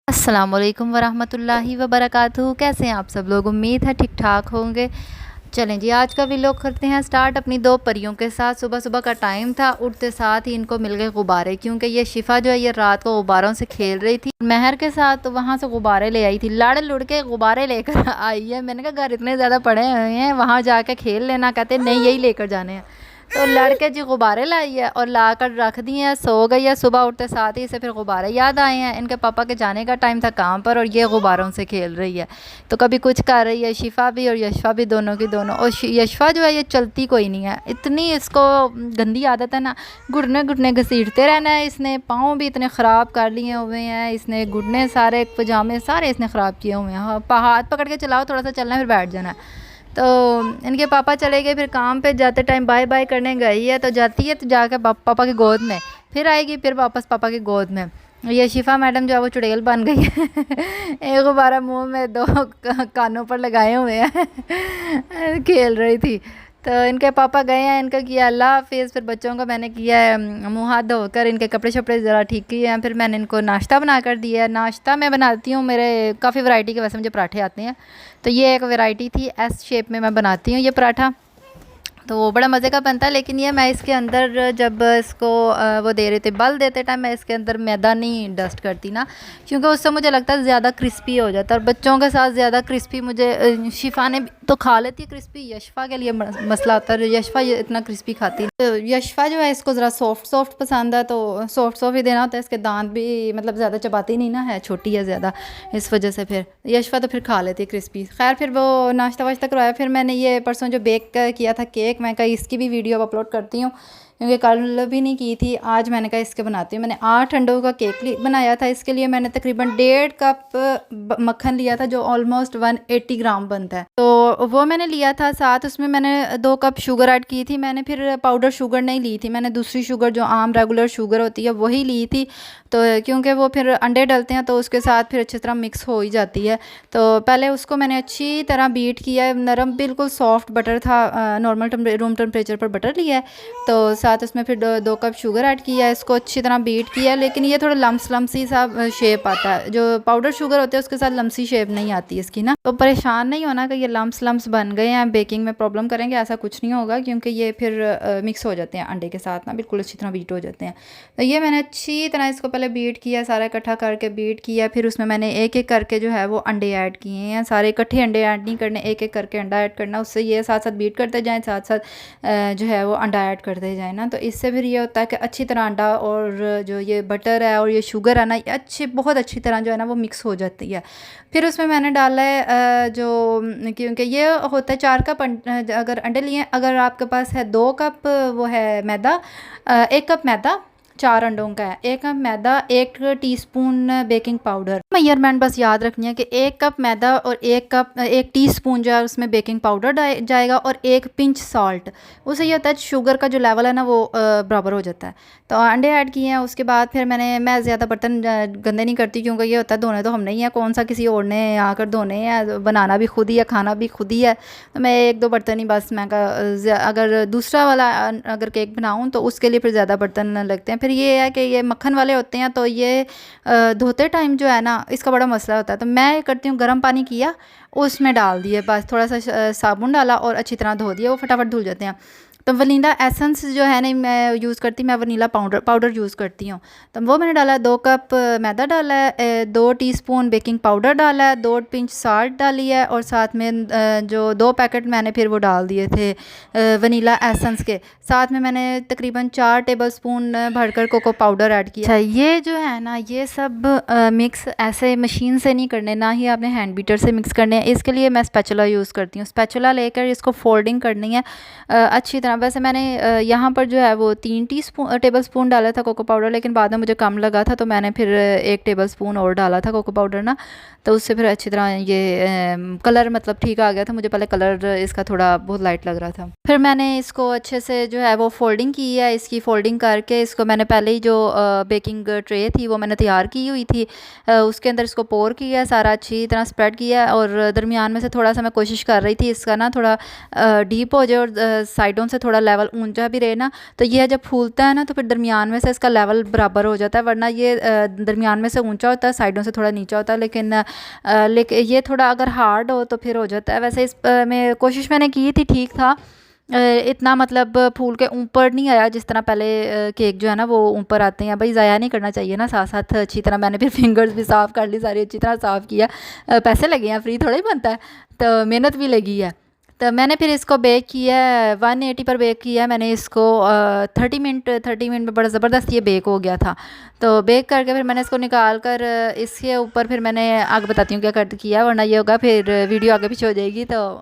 अस्सलाम वालेकुम वरहमतुल्लाहि वबरकातुहू। कैसे हैं आप सब लोग? उम्मीद है ठीक ठाक होंगे। चलें जी, आज का व्लॉग करते हैं स्टार्ट अपनी दो परियों के साथ। सुबह सुबह का टाइम था, उठते साथ ही इनको मिल गए गुब्बारे, क्योंकि ये शिफा जो है ये रात को गुब्बारों से खेल रही थी महर के साथ, तो वहाँ से गुब्बारे ले आई थी। लड़ लुड़ के गुब्बारे लेकर आई है। मैंने कहा घर इतने ज़्यादा पड़े हुए हैं, वहाँ जाके खेल लेना। कहते नहीं, यही लेकर जाने हैं। तो लड़के जी गुब्बारे लाई है और ला कर रख दिए हैं। सो गई है। सुबह उठते साथ ही इसे फिर गुब्बारे याद आए हैं। इनके पापा के जाने का टाइम था काम पर और ये गुब्बारों से खेल रही है। तो कभी कुछ कर रही है शिफा भी और यशफा भी, दोनों की दोनों। और यशफा जो है ये चलती कोई नहीं है, इतनी इसको गंदी आदत है ना, घुटने घुटने घसीटते रहना है इसने। पाँव भी इतने ख़राब कर लिए हुए हैं इसने, घुटने सारे, पजामे सारे इसने ख़राब किए हुए हैं। हाँ, हाथ पकड़ के चलाओ, थोड़ा सा चलना है फिर बैठ जाना है। तो इनके पापा चले गए, फिर काम पे जाते टाइम बाय बाय करने गई है। तो जाती है तो जाकर पापा की गोद में, फिर आएगी फिर वापस पापा की गोद में। ये शिफा मैडम जो है वो चुड़ैल बन गई है। एक गुब्बारा मुंह में, दो कानों पर लगाए हुए हैं। खेल रही थी। तो इनके पापा गए हैं, इनका किया अल्लाह हाफिज़। फिर बच्चों का मैंने किया है मुँह हाथ धोकर, इनके कपड़े शपड़े ज़रा ठीक किए हैं। फिर मैंने इनको नाश्ता बना कर दिया है। नाश्ता मैं बनाती हूँ, मेरे काफ़ी वैरायटी के वैसे मुझे पराठे आते हैं। तो ये एक वैरायटी थी, एस शेप में मैं बनाती हूँ ये पराठा। तो वो बड़ा मज़े का बनता है। लेकिन ये मैं इसके अंदर जब इसको वो दे रहे थे बल देते टाइम, मैं इसके अंदर मैदा नहीं डस्ट करती ना, क्योंकि उससे मुझे लगता है ज़्यादा क्रिस्पी हो जाता है। और बच्चों के साथ ज़्यादा क्रिस्पी मुझे, शिफा ने तो खा लेती है क्रिस्पी, यशफा के लिए मसला आता है। यशफा ये इतना क्रिस्पी खाती है। तो यशफा जो है इसको ज़रा सॉफ्ट सॉफ्ट पसंद है, तो सॉफ्ट सॉफ्ट ही देना होता है। इसके दांत भी मतलब ज़्यादा चबाती नहीं ना है, छोटी है ज़्यादा, इस वजह से फिर यशफा तो फिर खा लेती है क्रिस्पी। खैर फिर वो नाश्ता वाश्ता करवाया। फिर मैंने ये परसों जो बेक किया था केक, मैं कहा इसकी भी वीडियो अपलोड करती हूँ, क्योंकि कल भी नहीं की थी। आज मैंने कहा इसके बनाती हूँ। मैंने 8 अंडों का केक बनाया था। इसके लिए मैंने तकरीबन 1.5 कप मक्खन लिया था, जो ऑलमोस्ट 180 ग्राम बनता है। तो वो मैंने लिया था। साथ उसमें मैंने 2 कप शुगर ऐड की थी। मैंने फिर पाउडर शुगर नहीं ली थी, मैंने दूसरी शुगर जो आम रेगुलर शुगर होती है वही ली थी। तो क्योंकि वो फिर अंडे डलते हैं तो उसके साथ फिर अच्छी तरह मिक्स हो ही जाती है। तो पहले उसको मैंने अच्छी तरह बीट किया है। नरम बिल्कुल सॉफ्ट बटर था, नॉर्मल रूम टेम्परेचर पर बटर लिया है। तो साथ उसमें फिर 2 कप शुगर ऐड किया है, इसको अच्छी तरह बीट किया है। लेकिन ये थोड़ा लम्सी सा शेप आता है, जो पाउडर शुगर होते हैं उसके साथ लम्सी शेप नहीं आती है इसकी ना। तो परेशान नहीं होना कि ये लम्स बन गए हैं, बेकिंग में प्रॉब्लम करेंगे, ऐसा कुछ नहीं होगा, क्योंकि ये फिर मिक्स हो जाते हैं अंडे के साथ ना, बिल्कुल अच्छी तरह बीट हो जाते हैं। तो ये मैंने अच्छी तरह इसको पहले बीट किया, सारा इकट्ठा करके बीट किया। फिर उसमें मैंने एक एक करके जो है वो अंडे ऐड किए हैं। सारे इकट्ठे अंडे ऐड नहीं करने, एक एक करके अंडा ऐड करना। उससे ये साथ साथ बीट करते जाएँ, साथ साथ जो है वो अंडा ऐड करते जाए ना। तो इससे फिर ये होता है कि अच्छी तरह अंडा और जो ये बटर है और ये शुगर है ना, ये बहुत अच्छी तरह जो है ना वो मिक्स हो जाती है। फिर उसमें मैंने डाला है क्योंकि ये होता है 4 कप अगर अंडे लिए, अगर आपके पास है 2 कप वो है मैदा, 1 कप मैदा 4 अंडों का है, 1 कप मैदा, 1 टीस्पून बेकिंग पाउडर। मेजरमेंट बस याद रखनी है कि 1 कप मैदा और 1 टीस्पून जो है उसमें बेकिंग पाउडर जाएगा और 1 पिंच सॉल्ट। उससे ये होता है शुगर का जो लेवल है ना वो बराबर हो जाता है। तो अंडे ऐड किए हैं। उसके बाद फिर मैं ज़्यादा बर्तन गंदे नहीं करती, क्योंकि ये होता है धोने तो हम नहीं है, कौन सा किसी और ने आकर धोने हैं, बनाना भी खुद ही है, खाना भी खुद ही है। तो मैं 1-2 बर्तन ही बस, मैं अगर दूसरा वाला अगर केक बनाऊँ तो उसके लिए फिर ज़्यादा बर्तन लगते हैं। फिर ये है कि ये मक्खन वाले होते हैं, तो ये धोते टाइम जो है ना इसका बड़ा मसला होता है। तो मैं करती हूँ, गर्म पानी किया, उसमें डाल दिए, बस थोड़ा सा साबुन डाला और अच्छी तरह धो दिया, वो फटाफट धुल जाते हैं। तो वनीला एसेंस जो है नहीं मैं यूज़ करती, मैं वनीला पाउडर यूज़ करती हूँ। तो वो मैंने डाला, 2 कप मैदा डाला है, 2 टीस्पून बेकिंग पाउडर डाला है, 2 पिंच साल्ट डाली है, और साथ में जो 2 पैकेट मैंने फिर वो डाल दिए थे वनीला एसेंस के। साथ में मैंने तकरीबन 4 टेबलस्पून भरकर कोको पाउडर ऐड किया। अच्छा, ये जो है ना ये सब मिक्स ऐसे मशीन से नहीं करने, ना ही आपने हैंड बीटर से मिक्स करने हैं। इसके लिए मैं स्पैचुला यूज़ करती हूँ। स्पैचुला लेकर इसको फोल्डिंग करनी है अच्छी तरह। वैसे मैंने यहाँ पर जो है वो 3 टेबलस्पून डाला था कोको पाउडर, लेकिन बाद में मुझे कम लगा था तो मैंने फिर 1 टेबलस्पून और डाला था कोको पाउडर ना। तो उससे फिर अच्छी तरह ये कलर मतलब ठीक आ गया था। मुझे पहले कलर इसका थोड़ा बहुत लाइट लग रहा था। फिर मैंने इसको अच्छे से जो है वो फोल्डिंग की है। इसकी फोल्डिंग करके इसको मैंने पहले ही जो बेकिंग ट्रे थी वो मैंने तैयार की हुई थी, उसके अंदर इसको पोर किया, सारा अच्छी तरह स्प्रेड किया, और दरमियान में से थोड़ा सा मैं कोशिश कर रही थी इसका ना थोड़ा डीप हो जाए और साइडों से थोड़ा लेवल ऊंचा भी रहे ना, तो ये जब फूलता है ना तो फिर दरमियान में से इसका लेवल बराबर हो जाता है, वरना ये दरमियान में से ऊंचा होता है, साइडों से थोड़ा नीचा होता है। लेकिन ये थोड़ा अगर हार्ड हो तो फिर हो जाता है। वैसे इस में कोशिश मैंने की थी, ठीक था। इतना मतलब फूल के ऊपर नहीं आया जिस तरह पहले केक जो है ना वो ऊपर आते हैं। भाई ज़ाया नहीं करना चाहिए ना, साथ साथ अच्छी तरह मैंने फिर फिंगर्स भी साफ़ कर ली, सारी अच्छी तरह साफ़ किया। पैसे लगे हैं, फ्री थोड़ा ही बनता है, तो मेहनत भी लगी है। तो मैंने फिर इसको बेक किया है 180 पर बेक किया है मैंने इसको। 30 मिनट में बड़ा ज़बरदस्त ये बेक हो गया था। तो बेक करके फिर मैंने इसको निकाल कर इसके ऊपर फिर मैंने आगे बताती हूँ क्या कट किया, वरना ये होगा फिर वीडियो आगे पीछे हो जाएगी। तो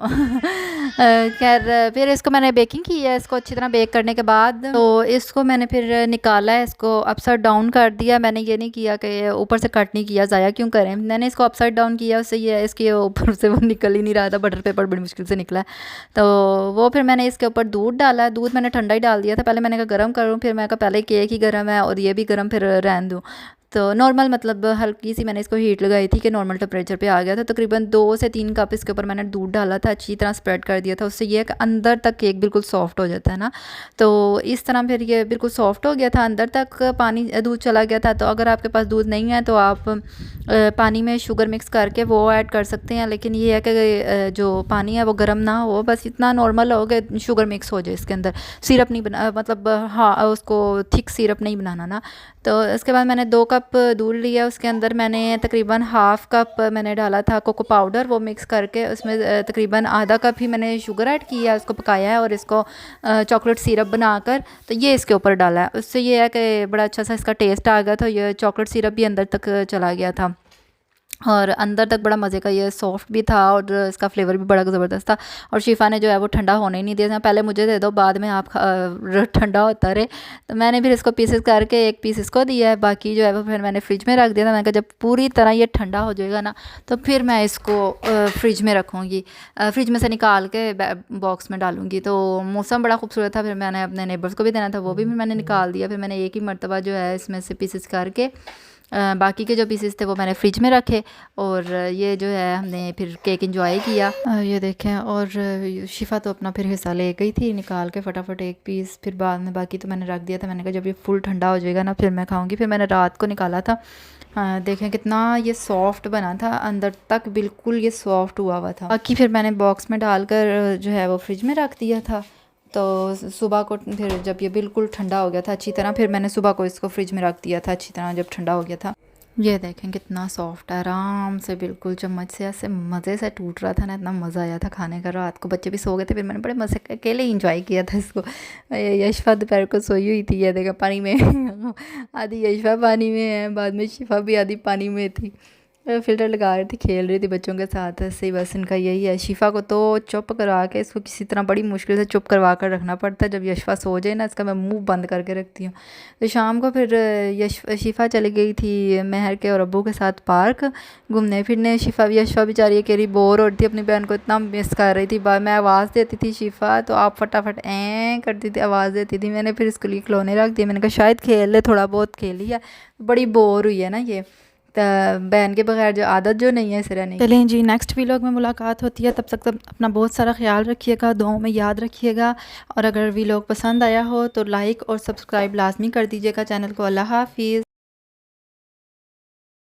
खैर फिर इसको मैंने बेकिंग की है। इसको अच्छी तरह बेक करने के बाद तो इसको मैंने फिर निकाला है, इसको अपसाइड डाउन कर दिया। मैंने ये नहीं किया कि ऊपर से कट नहीं किया, ज़ाया क्यों करें। मैंने इसको अपसाइड डाउन किया, उससे ये इसके ऊपर से वो निकल ही नहीं रहा था, बटर पेपर बड़ी मुश्किल से निकला। तो वो फिर मैंने इसके ऊपर दूध डाला। दूध मैंने ठंडा ही डाल दिया था पहले, मैंने कहा गर्म करूँ, फिर मैं कहा पहले केक ही गर्म है और ये भी गर्म, फिर रहने दूँ। तो नॉर्मल मतलब हल्की सी मैंने इसको हीट लगाई थी कि नॉर्मल टेम्परेचर पे आ गया था। तकरीबन 2 से 3 कप इसके ऊपर मैंने दूध डाला था, अच्छी तरह स्प्रेड कर दिया था। उससे ये कि अंदर तक केक बिल्कुल सॉफ्ट हो जाता है ना। तो इस तरह फिर ये बिल्कुल सॉफ्ट हो गया था, अंदर तक पानी दूध चला गया था। तो अगर आपके पास दूध नहीं है तो आप पानी में शुगर मिक्स करके वो ऐड कर सकते हैं। लेकिन ये है कि जो पानी है वो गर्म ना हो, बस इतना नॉर्मल हो कि शुगर मिक्स हो जाए इसके अंदर। सिरप नहीं बना, मतलब हाँ उसको थिक सिरप नहीं बनाना ना। तो इसके बाद मैंने 2 कप दूध लिया, उसके अंदर मैंने तकरीबन हाफ़ कप मैंने डाला था कोको पाउडर, वो मिक्स करके उसमें तकरीबन आधा कप ही मैंने शुगर ऐड किया, उसको पकाया है और इसको चॉकलेट सिरप बनाकर तो ये इसके ऊपर डाला है। उससे ये है कि बड़ा अच्छा सा इसका टेस्ट आ गया था, ये चॉकलेट सिरप भी अंदर तक चला गया था और अंदर तक बड़ा मज़े का ये सॉफ्ट भी था और इसका फ्लेवर भी बड़ा ज़बरदस्त था। और शिफा ने जो है वो ठंडा होने ही नहीं दिया, पहले मुझे दे दो बाद में आप ठंडा होता रहे। तो मैंने फिर इसको पीसेस करके एक पीस इसको दिया है, बाकी जो है वो फिर मैंने फ्रिज में रख दिया था। मैंने कहा जब पूरी तरह ये ठंडा हो जाएगा ना तो फिर मैं इसको फ्रिज में रखूँगी, फ्रिज में से निकाल के बॉक्स में डालूँगी। तो मौसम बड़ा खूबसूरत था, फिर मैंने अपने नेबर्स को भी देना था, वो भी मैंने निकाल दिया। फिर मैंने एक ही मरतबा जो है इसमें से पीसेस करके बाकी के जो पीसेस थे वो मैंने फ्रिज में रखे और ये जो है हमने फिर केक एंजॉय किया। ये देखें, और शिफा तो अपना फिर हिस्सा ले गई थी निकाल के फटाफट एक पीस, फिर बाद में बाकी तो मैंने रख दिया था। मैंने कहा जब ये फुल ठंडा हो जाएगा ना फिर मैं खाऊंगी। फिर मैंने रात को निकाला था, देखें कितना ये सॉफ्ट बना था, अंदर तक बिल्कुल ये सॉफ्ट हुआ था। बाकी फिर मैंने बॉक्स में डालकर जो है वो फ्रिज में रख दिया था। तो सुबह को फिर जब ये बिल्कुल ठंडा हो गया था अच्छी तरह, फिर मैंने सुबह को इसको फ्रिज में रख दिया था अच्छी तरह जब ठंडा हो गया था। ये देखें कितना सॉफ्ट है, आराम से बिल्कुल चम्मच से ऐसे मज़े से टूट रहा था ना, इतना मज़ा आया था खाने का। रात को बच्चे भी सो गए थे, फिर मैंने बड़े मज़े अकेले ही इंजॉय किया था इसको। यशफा दोपहर को सोई हुई थी, ये देखा पानी में आधी यशफा पानी में है, बाद में शिफा भी आधी पानी में थी, फ़िल्टर लगा रही थी, खेल रही थी बच्चों के साथ ऐसे ही। बस इनका यही है। शिफा को तो चुप करवा के इसको किसी तरह बड़ी मुश्किल से चुप करवा कर रखना पड़ता है। जब यशफा सो जाए ना इसका मैं मुंह बंद करके रखती हूँ। तो शाम को फिर शिफा चली गई थी महर के और अब्बू के साथ पार्क घूमने फिरने। यशफा बेचारी अकेली बोर हो रही थी, अपनी बहन को इतना मिस कर रही थी। मैं आवाज़ देती थी शिफा तो आप फटाफट करती थी, आवाज़ देती थी। मैंने फिर इसके लिए खिलौने रख दिए, मैंने कहा शायद खेल ले, थोड़ा बहुत खेली है, बड़ी बोर हुई है ना ये, बहन के बगैर जो आदत जो नहीं है इस रहने। चलें जी, नेक्स्ट वीलॉग में मुलाकात होती है, तब तक तब अपना बहुत सारा ख्याल रखिएगा, दुआओं में याद रखिएगा। और अगर वीलॉग पसंद आया हो तो लाइक और सब्सक्राइब लाजमी कर दीजिएगा चैनल को। अल्लाह हाफिज़।